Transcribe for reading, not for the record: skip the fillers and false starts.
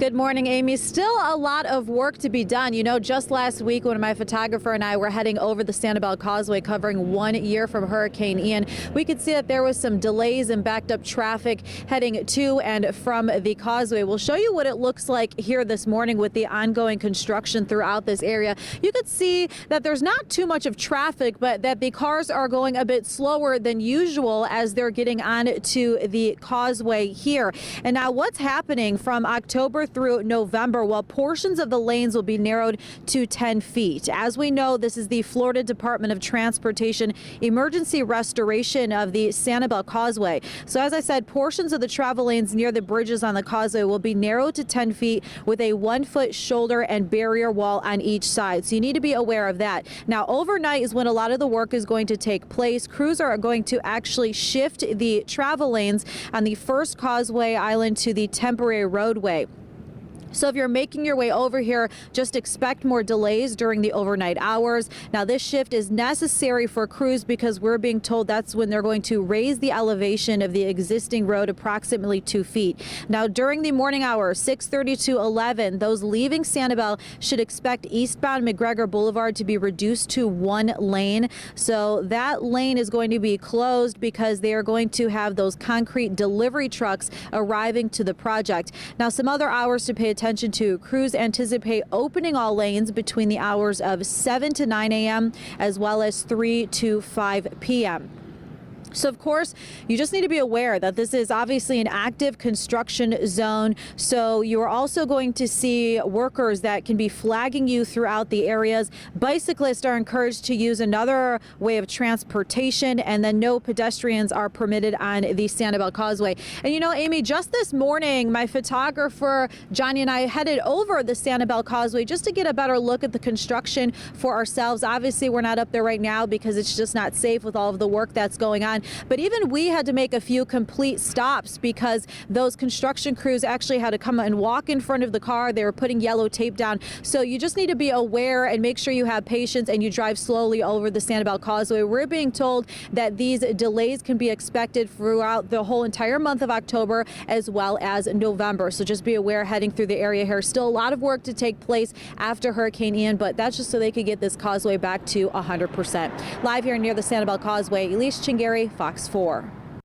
Good morning, Amy. Still a lot of work to be done. You know, just last week when my photographer and I were heading over the Sanibel Causeway covering 1 year from Hurricane Ian, we could see that there was some delays and backed up traffic heading to and from the causeway. We'll show you what it looks like here this morning with the ongoing construction throughout this area. You could see that there's not too much of traffic, but that the cars are going a bit slower than usual as they're getting on to the causeway here. And now what's happening from October through November, well, portions of the lanes will be narrowed to 10 feet. As we know, this is the Florida Department of Transportation emergency restoration of the Sanibel Causeway. So as I said, portions of the travel lanes near the bridges on the causeway will be narrowed to 10 feet with a 1-foot shoulder and barrier wall on each side. So you need to be aware of that. Now, overnight is when a lot of the work is going to take place. Crews are going to actually shift the travel lanes on the first causeway island to the temporary roadway. So if you're making your way over here, just expect more delays during the overnight hours. Now, this shift is necessary for crews because we're being told that's when they're going to raise the elevation of the existing road approximately 2 feet. Now, during the morning hours, 6:30 to 11, those leaving Sanibel should expect eastbound McGregor Boulevard to be reduced to 1 lane. So that lane is going to be closed because they are going to have those concrete delivery trucks arriving to the project. Now, some other hours to pay attention to: crews anticipate opening all lanes between the hours of 7 to 9 a.m. as well as 3 to 5 p.m. So, of course, you just need to be aware that this is obviously an active construction zone. So you are also going to see workers that can be flagging you throughout the areas. Bicyclists are encouraged to use another way of transportation, and then no pedestrians are permitted on the Sanibel Causeway. And you know, Amy, just this morning, my photographer Johnny and I headed over the Sanibel Causeway just to get a better look at the construction for ourselves. Obviously, we're not up there right now because it's just not safe with all of the work that's going on. But even we had to make a few complete stops because those construction crews actually had to come and walk in front of the car. They were putting yellow tape down. So you just need to be aware and make sure you have patience and you drive slowly over the Sanibel Causeway. We're being told that these delays can be expected throughout the whole entire month of October as well as November. So just be aware heading through the area here. Still a lot of work to take place after Hurricane Ian, but that's just so they could get this causeway back to 100%. Live here near the Sanibel Causeway, Elise Chingari, Fox 4.